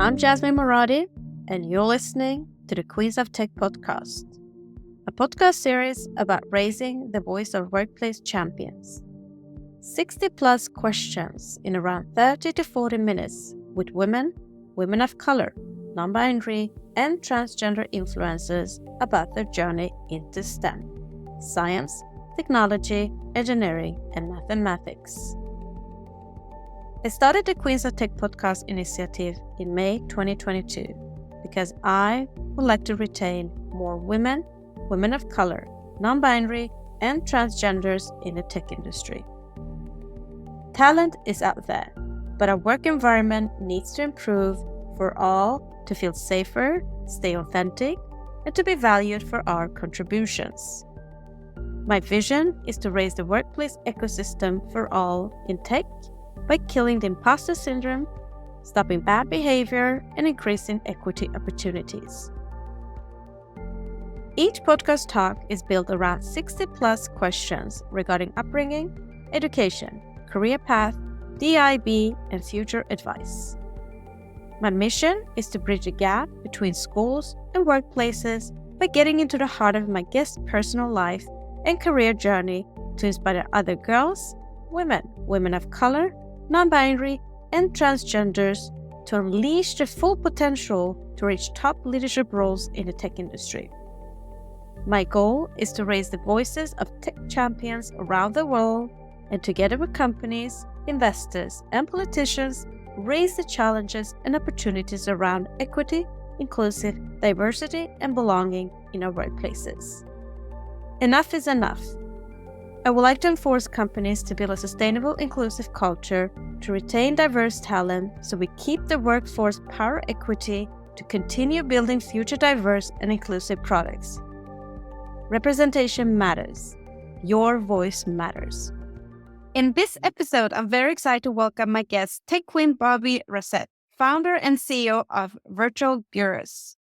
I'm Jasmine Moradi, and you're listening to the Queens of Tech podcast, a podcast series about raising the voice of workplace champions. 60 plus questions in around 30 to 40 minutes with women, women of color, non-binary, and transgender influencers about their journey into STEM, science, technology, engineering, and mathematics. I started the Queens of Tech podcast initiative in May 2022 because I would like to retain more women, women of color, non-binary, and transgenders in the tech industry. Talent is out there, but our work environment needs to improve for all to feel safer, stay authentic, and to be valued for our contributions. My vision is to raise the workplace ecosystem for all in tech by killing the imposter syndrome, stopping bad behavior, and increasing equity opportunities. Each podcast talk is built around 60 plus questions regarding upbringing, education, career path, DIB, and future advice. My mission is to bridge the gap between schools and workplaces by getting into the heart of my guest's personal life and career journey to inspire other girls, women, women of color, non-binary, and transgenders to unleash their full potential to reach top leadership roles in the tech industry. My goal is to raise the voices of tech champions around the world and together with companies, investors, and politicians, raise the challenges and opportunities around equity, inclusive, diversity, and belonging in our workplaces. Enough is enough. I would like to enforce companies to build a sustainable, inclusive culture to retain diverse talent so we keep the workforce power equity to continue building future diverse and inclusive products. Representation matters. Your voice matters. In this episode, I'm very excited to welcome my guest, Tech Queen Bobbie Racette, founder and CEO of Virtual Bureaus.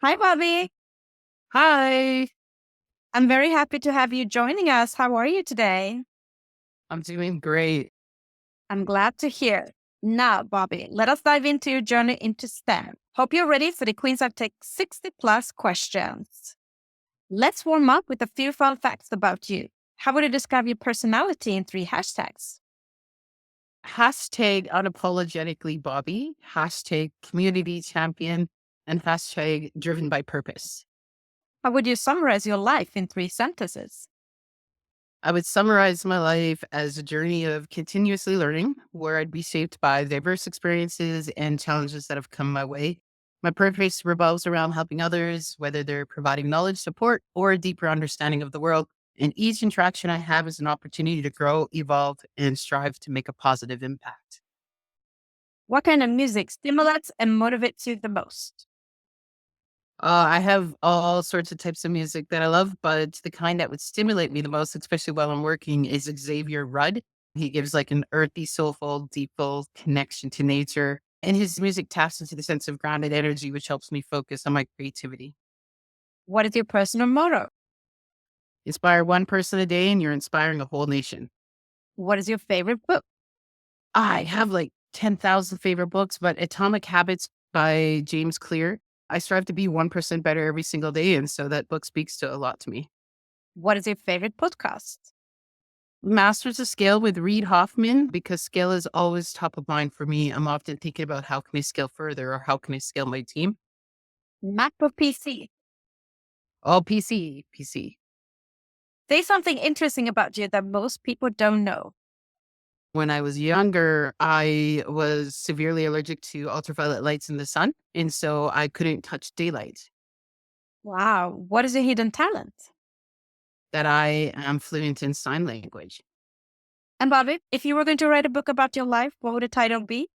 Hi, Bobbie. Hi, I'm very happy to have you joining us. How are you today? I'm doing great. I'm glad to hear. Now, Bobbie, let us dive into your journey into STEM. Hope you're ready for the Queens of Tech 60 plus questions. Let's warm up with a few fun facts about you. How would you describe your personality in 3 hashtags? Hashtag unapologetically Bobbie, hashtag community champion, and hashtag driven by purpose. How would you summarize your life in 3 sentences? I would summarize my life as a journey of continuously learning, where I'd be shaped by diverse experiences and challenges that have come my way. My purpose revolves around helping others, whether they're providing knowledge, support, or a deeper understanding of the world. And each interaction I have is an opportunity to grow, evolve, and strive to make a positive impact. What kind of music stimulates and motivates you the most? I have all sorts of types of music that I love, but the kind that would stimulate me the most, especially while I'm working, is Xavier Rudd. He gives like an earthy, soulful, deep connection to nature. And his music taps into the sense of grounded energy, which helps me focus on my creativity. What is your personal motto? Inspire one person a day and you're inspiring a whole nation. What is your favorite book? I have like 10,000 favorite books, but Atomic Habits by James Clear. I strive to be 1% better every single day. And so that book speaks to a lot to me. What is your favorite podcast? Masters of Scale with Reid Hoffman, because scale is always top of mind for me. I'm often thinking about how can I scale further or how can I scale my team? Mac or PC? Oh, PC. Say something interesting about you that most people don't know. When I was younger, I was severely allergic to ultraviolet lights in the sun. And so I couldn't touch daylight. Wow. What is your hidden talent? That I am fluent in sign language. And Bobbie, if you were going to write a book about your life, what would the title be?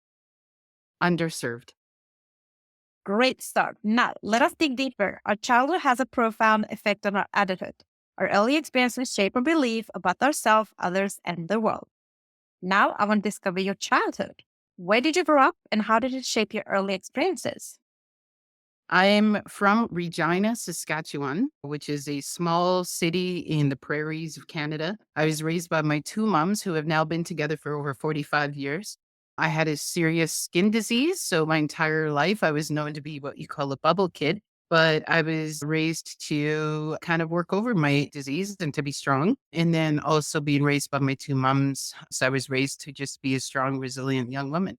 Underserved. Great start. Now, let us dig deeper. Our childhood has a profound effect on our adulthood. Our early experiences shape our belief about ourselves, others, and the world. Now, I want to discover your childhood. Where did you grow up and how did it shape your early experiences? I'm from Regina, Saskatchewan, which is a small city in the prairies of Canada. I was raised by my two moms who have now been together for over 45 years. I had a serious skin disease, so my entire life I was known to be what you call a bubble kid. But I was raised to kind of work over my disease and to be strong. And then also being raised by my two moms. So I was raised to just be a strong, resilient young woman.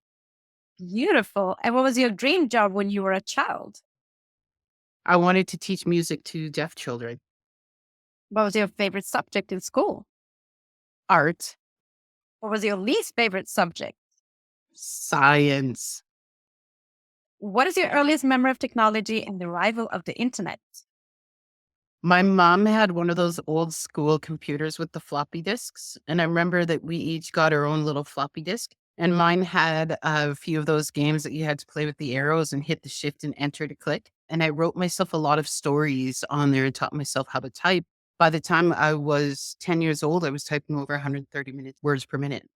Beautiful. And what was your dream job when you were a child? I wanted to teach music to deaf children. What was your favorite subject in school? Art, What was your least favorite subject? science. What is your earliest memory of technology and the arrival of the internet? My mom had one of those old school computers with the floppy disks. And I remember that we each got our own little floppy disk. And mine had a few of those games that you had to play with the arrows and hit the shift and enter to click. And I wrote myself a lot of stories on there and taught myself how to type. By the time I was 10 years old, I was typing over 130 minutes words per minute.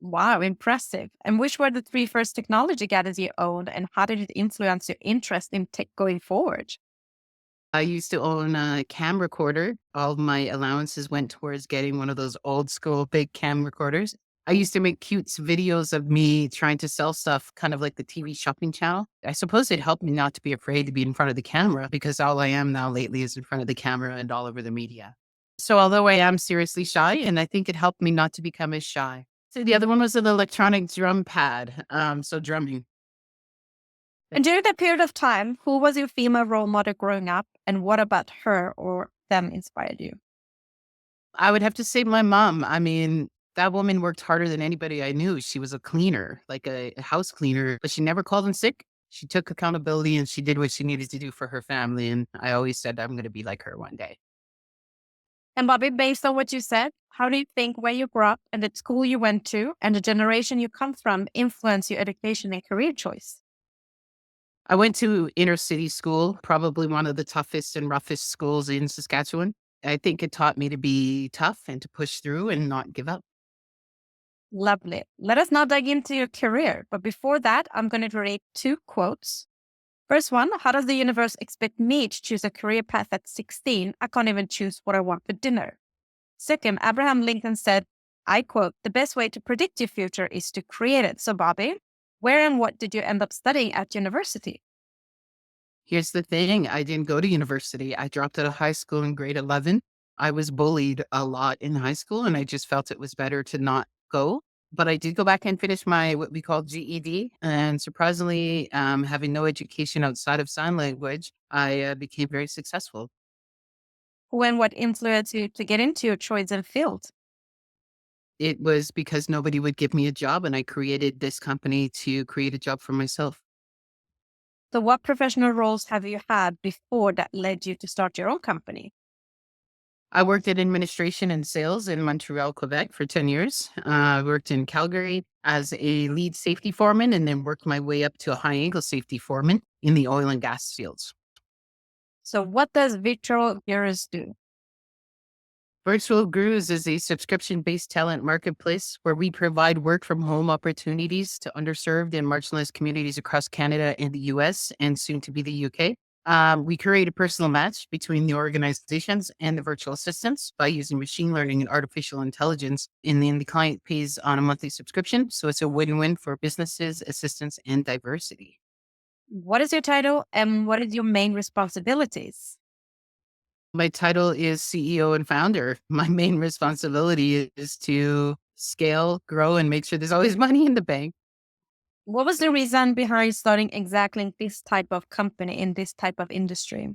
Wow, impressive. And which were the three first technology gadgets you owned, and how did it influence your interest in tech going forward? I used to own a cam recorder. All of my allowances went towards getting one of those old school big cam recorders. I used to make cute videos of me trying to sell stuff, kind of like the TV shopping channel. I suppose it helped me not to be afraid to be in front of the camera because all I am now lately is in front of the camera and all over the media. So although I am seriously shy, and I think it helped me not to become as shy. So the other one was an electronic drum pad. So drumming. And during that period of time, who was your female role model growing up, and what about her or them inspired you? I would have to say my mom. I mean, that woman worked harder than anybody I knew. She was a cleaner, like a house cleaner, but she never called in sick. She took accountability and she did what she needed to do for her family. And I always said, I'm going to be like her one day. And Bobby, based on what you said, how do you think where you grew up and the school you went to and the generation you come from influence your education and career choice? I went to inner city school, probably one of the toughest and roughest schools in Saskatchewan. I think it taught me to be tough and to push through and not give up. Lovely. Let us now dive into your career. But before that, I'm going to read two quotes. First one, how does the universe expect me to choose a career path at 16? I can't even choose what I want for dinner. Second, Abraham Lincoln said, I quote, the best way to predict your future is to create it. So, Bobby, where and what did you end up studying at university? Here's the thing, I didn't go to university. I dropped out of high school in grade 11. I was bullied a lot in high school, and I just felt it was better to not go. But I did go back and finish my what we call GED. And surprisingly, having no education outside of sign language, I became very successful. Who and what influenced you to get into your chosen field? It was because nobody would give me a job, and I created this company to create a job for myself. So, what professional roles have you had before that led you to start your own company? I worked in administration and sales in Montreal, Quebec for 10 years. I worked in Calgary as a lead safety foreman and then worked my way up to a high angle safety foreman in the oil and gas fields. So, what does Virtual Gurus do? Virtual Gurus is a subscription based talent marketplace where we provide work from home opportunities to underserved and marginalized communities across Canada and the US and soon to be the UK. We create a personal match between the organizations and the virtual assistants by using machine learning and artificial intelligence. And then the client pays on a monthly subscription. So it's a win win for businesses, assistants, and diversity. What is your title and what is your main responsibilities? My title is CEO and founder. My main responsibility is to scale, grow, and make sure there's always money in the bank. What was the reason behind starting exactly this type of company in this type of industry?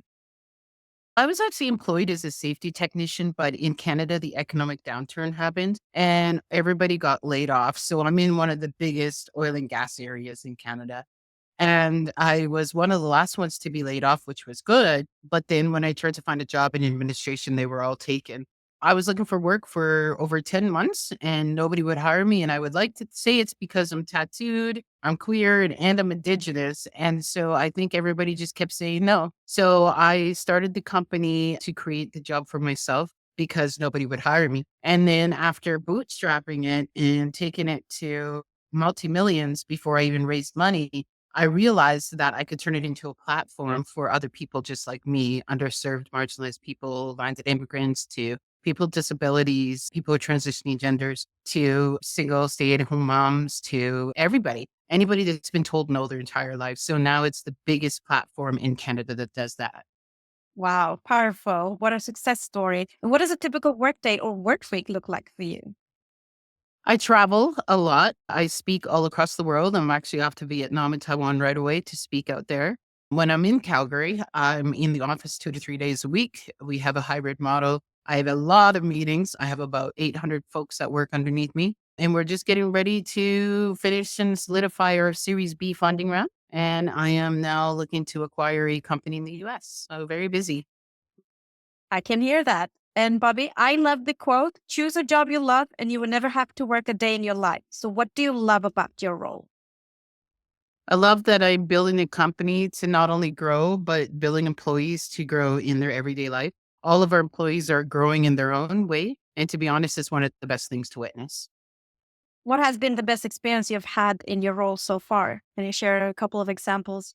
I was actually employed as a safety technician, but in Canada, the economic downturn happened and everybody got laid off. So I'm in one of the biggest oil and gas areas in Canada. And I was one of the last ones to be laid off, which was good. But then when I tried to find a job in administration, they were all taken. I was looking for work for over 10 months and nobody would hire me. And I would like to say it's because I'm tattooed, I'm queer, and I'm indigenous. And so I think everybody just kept saying no. So I started the company to create the job for myself because nobody would hire me. And then after bootstrapping it and taking it to multi millions before I even raised money, I realized that I could turn it into a platform for other people just like me, underserved, marginalized people, minded immigrants, to people with disabilities, people with transitioning genders, to single stay-at-home moms, to everybody, anybody that's been told no their entire life. So now it's the biggest platform in Canada that does that. Wow, powerful. What a success story. And what does a typical workday or work week look like for you? I travel a lot. I speak all across the world. I'm actually off to Vietnam and Taiwan right away to speak out there. When I'm in Calgary, I'm in the office 2 to 3 days a week. We have a hybrid model. I have a lot of meetings. I have about 800 folks that work underneath me. And we're just getting ready to finish and solidify our Series B funding round. And I am now looking to acquire a company in the US. So very busy. I can hear that. And Bobbie, I love the quote, choose a job you love and you will never have to work a day in your life. So what do you love about your role? I love that I'm building a company to not only grow, but building employees to grow in their everyday life. All of our employees are growing in their own way. And to be honest, it's one of the best things to witness. What has been the best experience you've had in your role so far? Can you share a couple of examples?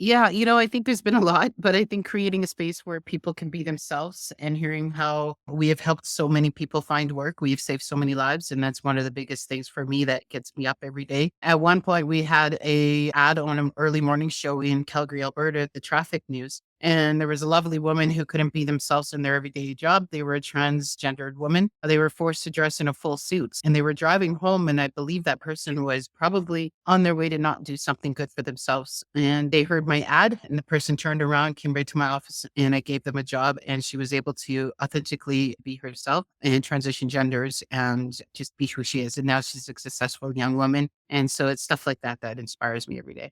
Yeah, I think there's been a lot, but I think creating a space where people can be themselves and hearing how we have helped so many people find work, we've saved so many lives, and that's one of the biggest things for me that gets me up every day. At one point, we had a ad on an early morning show in Calgary, Alberta, the traffic news. And there was a lovely woman who couldn't be themselves in their everyday job. They were a transgendered woman. They were forced to dress in a full suit and they were driving home. And I believe that person was probably on their way to not do something good for themselves. And they heard my ad and the person turned around, came right to my office and I gave them a job. And she was able to authentically be herself and transition genders and just be who she is. And now she's a successful young woman. And so it's stuff like that that inspires me every day.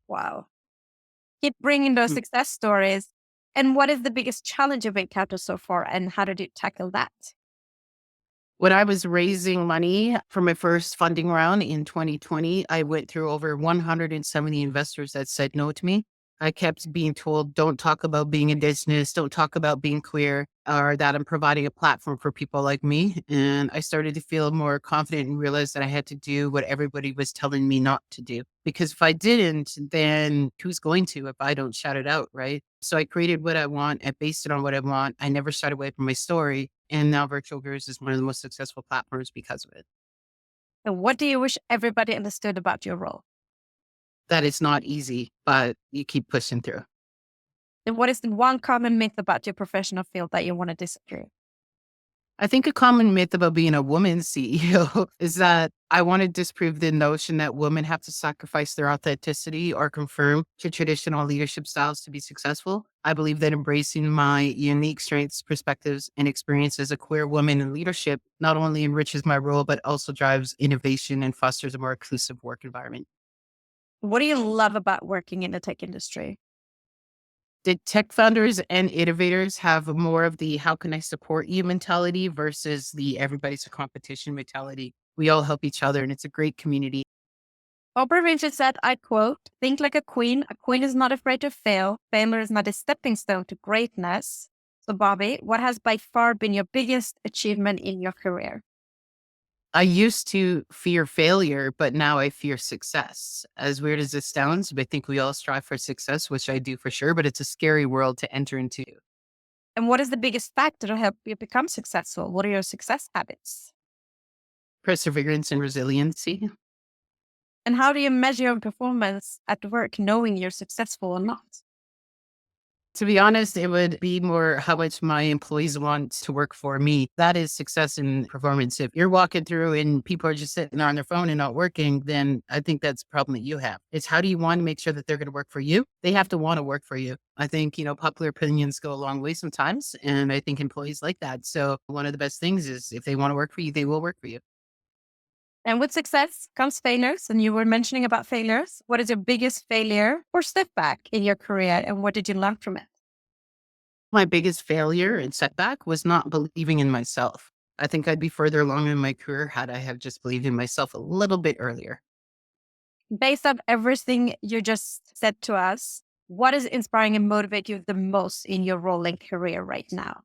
Wow. Keep bringing those success stories. And what is the biggest challenge you've encountered so far and how did you tackle that? When I was raising money for my first funding round in 2020, I went through over 170 investors that said no to me. I kept being told, don't talk about being Indigenous, don't talk about being queer, or that I'm providing a platform for people like me. And I started to feel more confident and realized that I had to do what everybody was telling me not to do. Because if I didn't, then who's going to if I don't shout it out, right? So I created what I want. I based it on what I want. I never shied away from my story. And now Virtual Gurus is one of the most successful platforms because of it. And what do you wish everybody understood about your role? That is not easy, but you keep pushing through. And what is the one common myth about your professional field that you want to disappear? I think a common myth about being a woman CEO is that I want to disprove the notion that women have to sacrifice their authenticity or conform to traditional leadership styles to be successful. I believe that embracing my unique strengths, perspectives, and experience as a queer woman in leadership not only enriches my role, but also drives innovation and fosters a more inclusive work environment. What do you love about working in the tech industry? Did tech founders and innovators have more of the how can I support you mentality versus the everybody's a competition mentality? We all help each other and it's a great community. Bobbie Racette said, I quote, think like a queen. A queen is not afraid to fail. Failure is not a stepping stone to greatness. So, Bobbie, what has by far been your biggest achievement in your career? I used to fear failure, but now I fear success. As weird as this sounds, I think we all strive for success, which I do for sure, but it's a scary world to enter into. And what is the biggest factor to help you become successful? What are your success habits? Perseverance and resiliency. And how do you measure your performance at work knowing you're successful or not? To be honest, it would be more how much my employees want to work for me. That is success and performance. If you're walking through and people are just sitting on their phone and not working, then I think that's a problem that you have. It's how do you want to make sure that they're going to work for you? They have to want to work for you. I think, popular opinions go a long way sometimes. And I think employees like that. So one of the best things is if they want to work for you, they will work for you. And with success comes failures. And you were mentioning about failures. What is your biggest failure or step back in your career? And what did you learn from it? My biggest failure and setback was not believing in myself. I think I'd be further along in my career had I have just believed in myself a little bit earlier. Based on everything you just said to us, what is inspiring and motivate you the most in your role and career right now?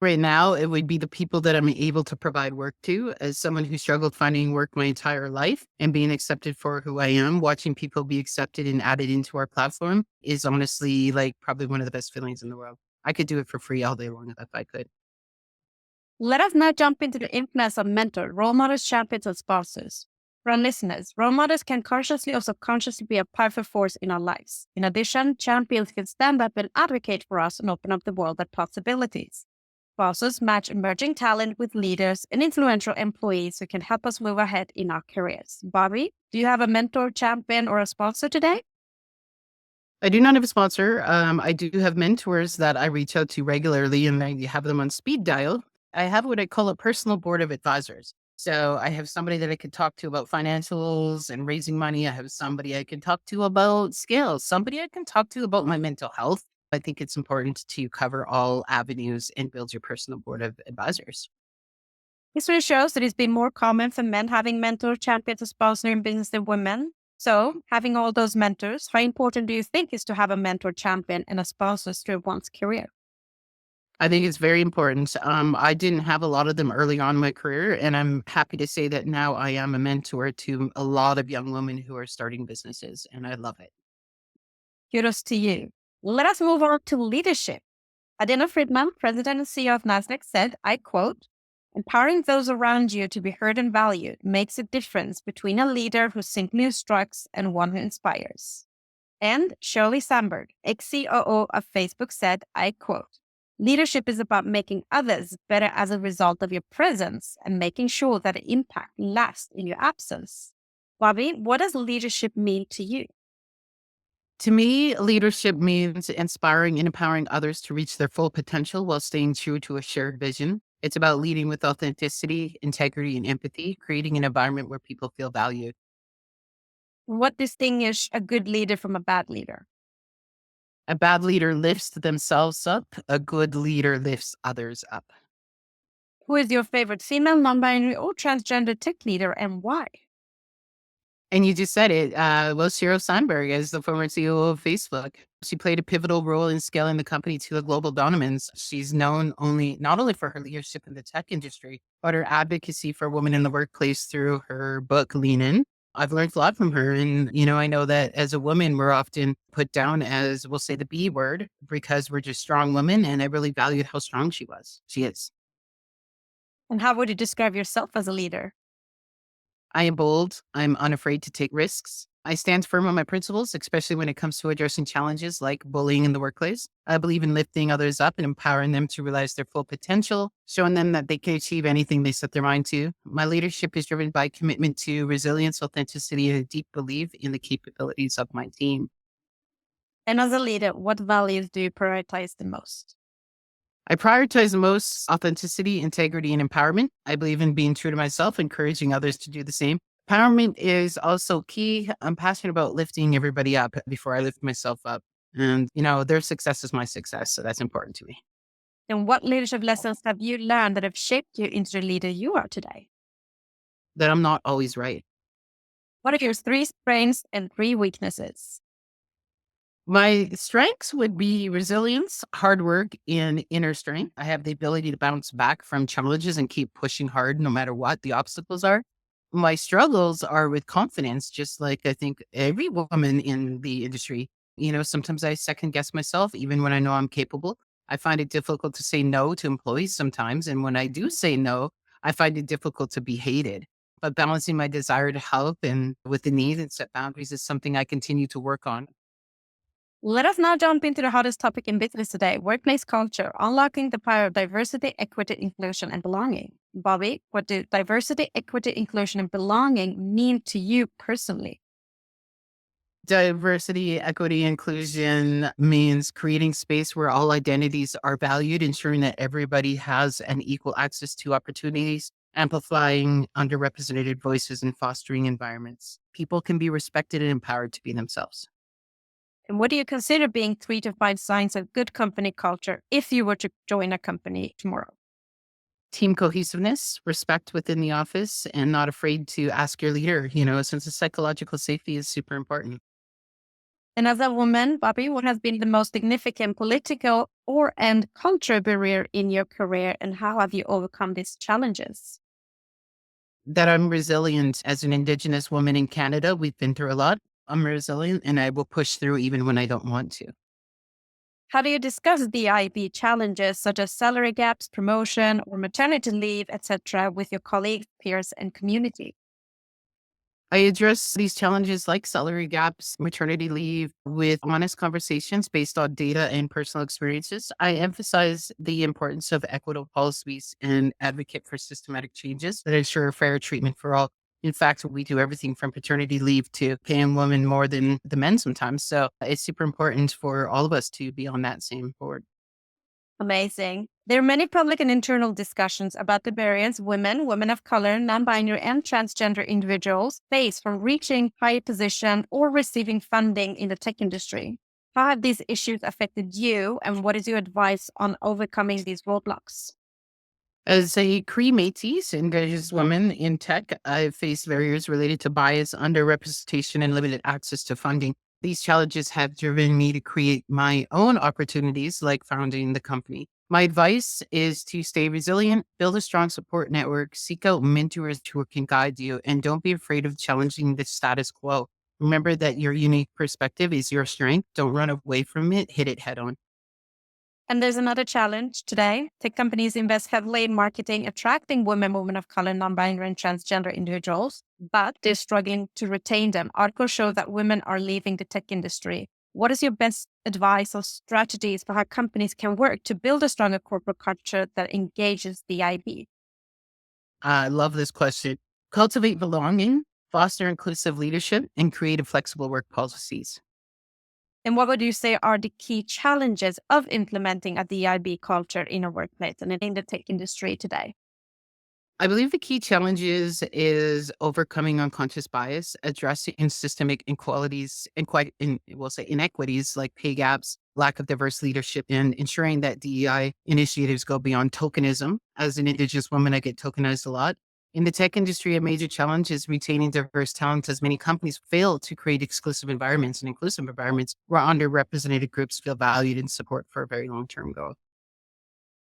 Right now, it would be the people that I'm able to provide work to. As someone who struggled finding work my entire life and being accepted for who I am, watching people be accepted and added into our platform is honestly like probably one of the best feelings in the world. I could do it for free all day long if I could. Let us now jump into the influence of mentor, role models, champions, and sponsors. For our listeners, role models can consciously or subconsciously be a powerful force in our lives. In addition, champions can stand up and advocate for us and open up the world of possibilities. Sponsors match emerging talent with leaders and influential employees who can help us move ahead in our careers. Bobbie, do you have a mentor, champion, or a sponsor today? I do not have a sponsor. I do have mentors that I reach out to regularly and I have them on speed dial. I have what I call a personal board of advisors. So I have somebody that I could talk to about financials and raising money. I have somebody I can talk to about skills, somebody I can talk to about my mental health. I think it's important to cover all avenues and build your personal board of advisors. History shows that it's been more common for men having mentor, champions, or sponsor in business than women. So, having all those mentors, how important do you think is to have a mentor, champion, and a sponsor through one's career? I think it's very important. I didn't have a lot of them early on in my career, and I'm happy to say that now I am a mentor to a lot of young women who are starting businesses, and I love it. Kudos to you. Let us move on to leadership. Adina Friedman, president and CEO of Nasdaq, said, I quote, empowering those around you to be heard and valued makes a difference between a leader who simply instructs and one who inspires. And Shirley Sandberg, ex-COO of Facebook, said, I quote, leadership is about making others better as a result of your presence and making sure that the impact lasts in your absence. Bobbie, what does leadership mean to you? To me, leadership means inspiring and empowering others to reach their full potential while staying true to a shared vision. It's about leading with authenticity, integrity, and empathy, creating an environment where people feel valued. What distinguishes a good leader from a bad leader? A bad leader lifts themselves up, a good leader lifts others up. Who is your favorite female, non-binary, or transgender tech leader and why? And you just said it. Well, Sheryl Sandberg is the former CEO of Facebook. She played a pivotal role in scaling the company to the global dominance. She's known not only for her leadership in the tech industry, but her advocacy for women in the workplace through her book, Lean In. I've learned a lot from her. And, I know that as a woman, we're often put down as, we'll say the B word, because we're just strong women. And I really valued how strong she was. She is. And how would you describe yourself as a leader? I am bold. I'm unafraid to take risks. I stand firm on my principles, especially when it comes to addressing challenges like bullying in the workplace. I believe in lifting others up and empowering them to realize their full potential, showing them that they can achieve anything they set their mind to. My leadership is driven by commitment to resilience, authenticity, and a deep belief in the capabilities of my team. And as a leader, what values do you prioritize the most? I prioritize the most authenticity, integrity, and empowerment. I believe in being true to myself, encouraging others to do the same. Empowerment is also key. I'm passionate about lifting everybody up before I lift myself up. And, their success is my success. So that's important to me. And what leadership lessons have you learned that have shaped you into the leader you are today? That I'm not always right. What are your three strengths and three weaknesses? My strengths would be resilience, hard work, and inner strength. I have the ability to bounce back from challenges and keep pushing hard no matter what the obstacles are. My struggles are with confidence, just like I think every woman in the industry. Sometimes I second guess myself, even when I know I'm capable. I find it difficult to say no to employees sometimes. And when I do say no, I find it difficult to be hated. But balancing my desire to help and with the need and set boundaries is something I continue to work on. Let us now jump into the hottest topic in business today, workplace culture, unlocking the power of diversity, equity, inclusion, and belonging. Bobbie, what do diversity, equity, inclusion, and belonging mean to you personally? Diversity, equity, inclusion means creating space where all identities are valued, ensuring that everybody has an equal access to opportunities, amplifying underrepresented voices, and fostering environments. People can be respected and empowered to be themselves. And what do you consider being 3 to 5 signs of good company culture if you were to join a company tomorrow? Team cohesiveness, respect within the office, and not afraid to ask your leader, a sense of psychological safety is super important. And as a woman, Bobbie, what has been the most significant political and cultural barrier in your career, and how have you overcome these challenges? That I'm resilient as an Indigenous woman in Canada. We've been through a lot. I'm resilient and I will push through even when I don't want to. How do you discuss DIB challenges such as salary gaps, promotion, or maternity leave, etc., with your colleagues, peers, and community? I address these challenges like salary gaps, maternity leave with honest conversations based on data and personal experiences. I emphasize the importance of equitable policies and advocate for systematic changes that ensure fair treatment for all. In fact, we do everything from paternity leave to paying women more than the men sometimes. So it's super important for all of us to be on that same board. Amazing. There are many public and internal discussions about the barriers women of color, non binary, and transgender individuals face from reaching higher position or receiving funding in the tech industry. How have these issues affected you, and what is your advice on overcoming these roadblocks? As a Cree Métis Indigenous woman in tech, I've faced barriers related to bias, underrepresentation, and limited access to funding. These challenges have driven me to create my own opportunities, like founding the company. My advice is to stay resilient, build a strong support network, seek out mentors who can guide you, and don't be afraid of challenging the status quo. Remember that your unique perspective is your strength. Don't run away from it, hit it head on. And there's another challenge today. Tech companies invest heavily in marketing, attracting women of color, non-binary, and transgender individuals, but they're struggling to retain them. Articles show that women are leaving the tech industry. What is your best advice or strategies for how companies can work to build a stronger corporate culture that engages the IB? I love this question. Cultivate belonging, foster inclusive leadership, and create flexible work policies. And what would you say are the key challenges of implementing a DIB culture in a workplace and in the tech industry today? I believe the key challenge is overcoming unconscious bias, addressing systemic inequalities and we'll say inequities like pay gaps, lack of diverse leadership, and ensuring that DEI initiatives go beyond tokenism. As an Indigenous woman, I get tokenized a lot. In the tech industry, a major challenge is retaining diverse talent as many companies fail to create exclusive environments and inclusive environments where underrepresented groups feel valued and support for a very long-term goal.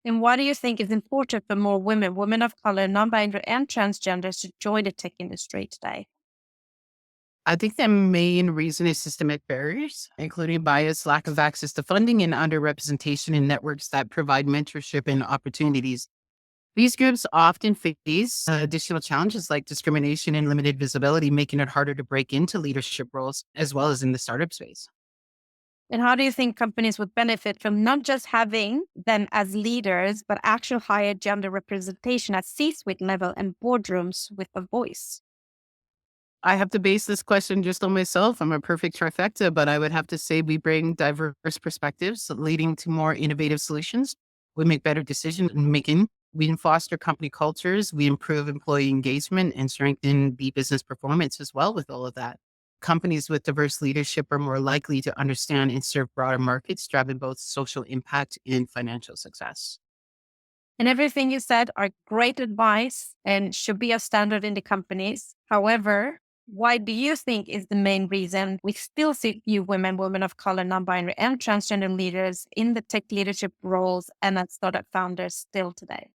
And why do you think it's important for more women of color, non-binary, and transgenders to join the tech industry today? I think the main reason is systemic barriers, including bias, lack of access to funding, and underrepresentation in networks that provide mentorship and opportunities. These groups often face additional challenges like discrimination and limited visibility, making it harder to break into leadership roles as well as in the startup space. And how do you think companies would benefit from not just having them as leaders, but actual higher gender representation at C-suite level and boardrooms with a voice? I have to base this question just on myself. I'm a perfect trifecta, but I would have to say we bring diverse perspectives leading to more innovative solutions. We make better decision making. We foster company cultures. We improve employee engagement and strengthen the business performance as well with all of that. Companies with diverse leadership are more likely to understand and serve broader markets, driving both social impact and financial success. And everything you said are great advice and should be a standard in the companies. However, why do you think is the main reason we still see few women of color, non-binary, and transgender leaders in the tech leadership roles and as startup founders still today?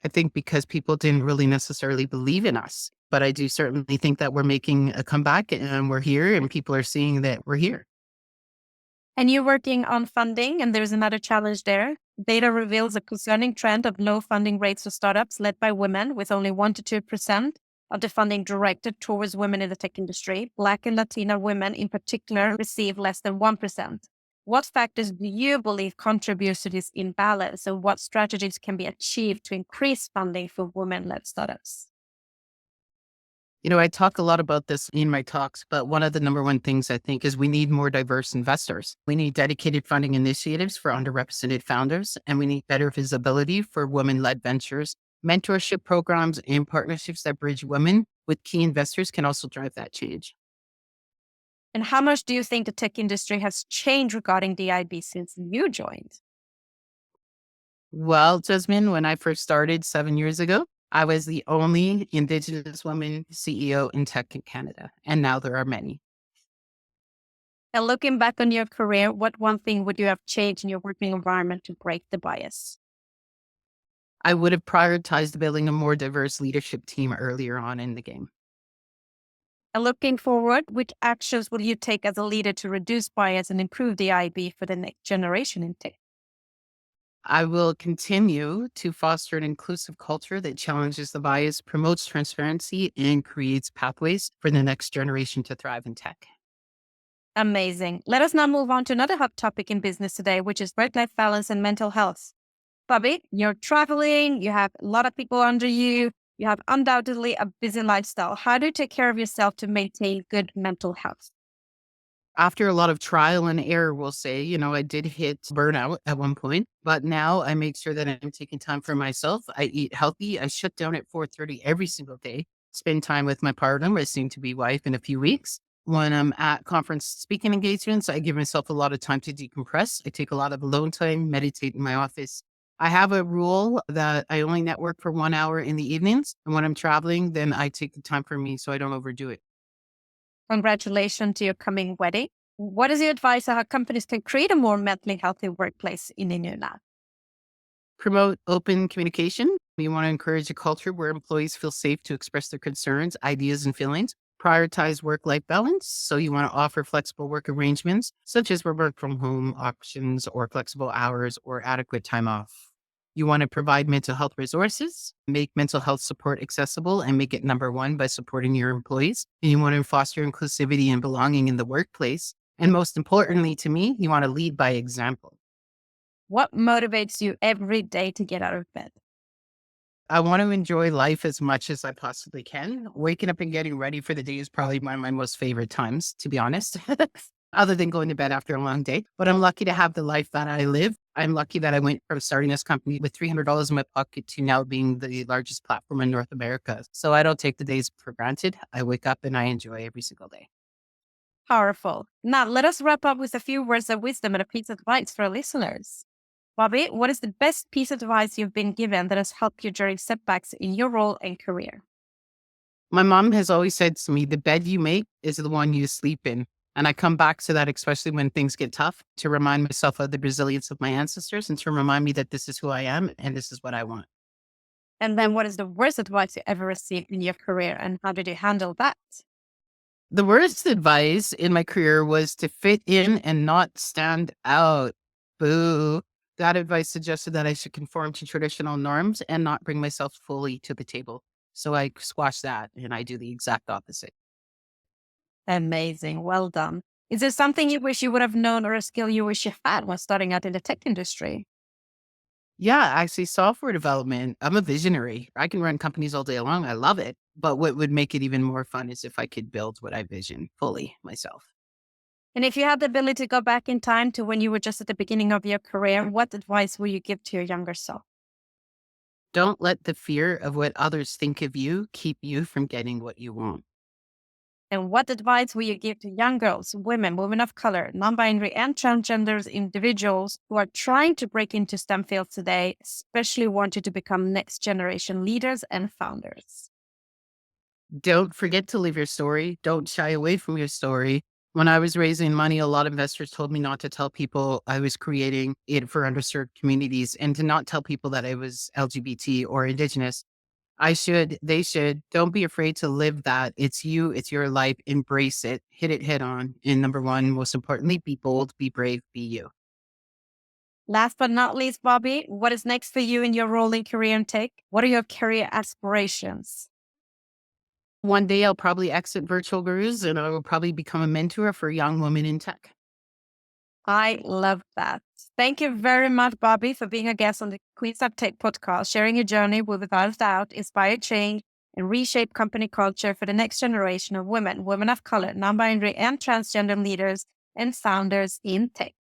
I think because people didn't really necessarily believe in us. But I do certainly think that we're making a comeback and we're here and people are seeing that we're here. And you're working on funding, and there's another challenge there. Data reveals a concerning trend of low funding rates for startups led by women, with only 1 to 2% of the funding directed towards women in the tech industry. Black and Latina women, in particular, receive less than 1%. What factors do you believe contribute to this imbalance, and what strategies can be achieved to increase funding for women led startups? You know, I talk a lot about this in my talks, but one of the number one things I think is we need more diverse investors. We need dedicated funding initiatives for underrepresented founders, and we need better visibility for women led ventures. Mentorship programs and partnerships that bridge women with key investors can also drive that change. And how much do you think the tech industry has changed regarding DIB since you joined? Well, Jasmine, when I first started 7 years ago, I was the only Indigenous woman CEO in tech in Canada, and now there are many. And looking back on your career, what one thing would you have changed in your working environment to break the bias? I would have prioritized building a more diverse leadership team earlier on in the game. And looking forward, which actions will you take as a leader to reduce bias and improve the IB for the next generation in tech? I will continue to foster an inclusive culture that challenges the bias, promotes transparency, and creates pathways for the next generation to thrive in tech. Amazing. Let us now move on to another hot topic in business today, which is work-life balance and mental health. Bobbie, you're traveling, you have a lot of people under you, you have undoubtedly a busy lifestyle. How do you take care of yourself to maintain good mental health? After a lot of trial and error, we'll say, I did hit burnout at one point, but now I make sure that I'm taking time for myself. I eat healthy. I shut down at 4:30 every single day, spend time with my partner, my soon to be wife in a few weeks. When I'm at conference speaking engagements, I give myself a lot of time to decompress. I take a lot of alone time, meditate in my office. I have a rule that I only network for 1 hour in the evenings. And when I'm traveling, then I take the time for me so I don't overdo it. Congratulations to your coming wedding. What is your advice on how companies can create a more mentally healthy workplace in the new lab? Promote open communication. We want to encourage a culture where employees feel safe to express their concerns, ideas, and feelings. Prioritize work life balance. So, you want to offer flexible work arrangements, such as work from home options or flexible hours or adequate time off. You want to provide mental health resources, make mental health support accessible, and make it number one by supporting your employees. And you want to foster inclusivity and belonging in the workplace. And most importantly to me, you want to lead by example. What motivates you every day to get out of bed? I want to enjoy life as much as I possibly can. Waking up and getting ready for the day is probably one of my most favorite times, to be honest, other than going to bed after a long day. But I'm lucky to have the life that I live. I'm lucky that I went from starting this company with $300 in my pocket to now being the largest platform in North America. So I don't take the days for granted. I wake up and I enjoy every single day. Powerful. Now, let us wrap up with a few words of wisdom and a piece of advice for our listeners. Bobbie, what is the best piece of advice you've been given that has helped you during setbacks in your role and career? My mom has always said to me, the bed you make is the one you sleep in. And I come back to that, especially when things get tough, to remind myself of the resilience of my ancestors and to remind me that this is who I am and this is what I want. And then what is the worst advice you ever received in your career and how did you handle that? The worst advice in my career was to fit in and not stand out. Boo. That advice suggested that I should conform to traditional norms and not bring myself fully to the table. So I squash that and I do the exact opposite. Amazing. Well done. Is there something you wish you would have known or a skill you wish you had when starting out in the tech industry? Yeah, actually, software development, I'm a visionary. I can run companies all day long. I love it. But what would make it even more fun is if I could build what I vision fully myself. And if you had the ability to go back in time to when you were just at the beginning of your career, what advice would you give to your younger self? Don't let the fear of what others think of you keep you from getting what you want. And what advice will you give to young girls, women of color, non-binary and transgender individuals who are trying to break into STEM fields today, especially wanting to become next generation leaders and founders? Don't forget to live your story. Don't shy away from your story. When I was raising money, a lot of investors told me not to tell people I was creating it for underserved communities and to not tell people that I was LGBT or Indigenous. They should. Don't be afraid to live that. It's you, it's your life. Embrace it, hit it head on. And number one, most importantly, be bold, be brave, be you. Last but not least, Bobbie, what is next for you in your role in career and tech? What are your career aspirations? One day I'll probably exit Virtual Gurus and I will probably become a mentor for young women in tech. I love that. Thank you very much, Bobbie, for being a guest on the Queens of Tech podcast, sharing your journey will without a doubt inspire change and reshape company culture for the next generation of women of color, non-binary and transgender leaders and founders in tech.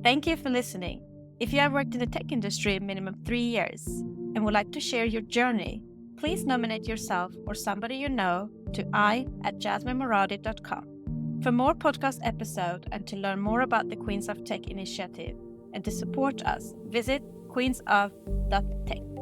Thank you for listening. If you have worked in the tech industry a minimum 3 years and would like to share your journey, please nominate yourself or somebody you know to i@jasminemoradi.com. For more podcast episodes and to learn more about the Queens of Tech initiative and to support us, visit queensof.tech.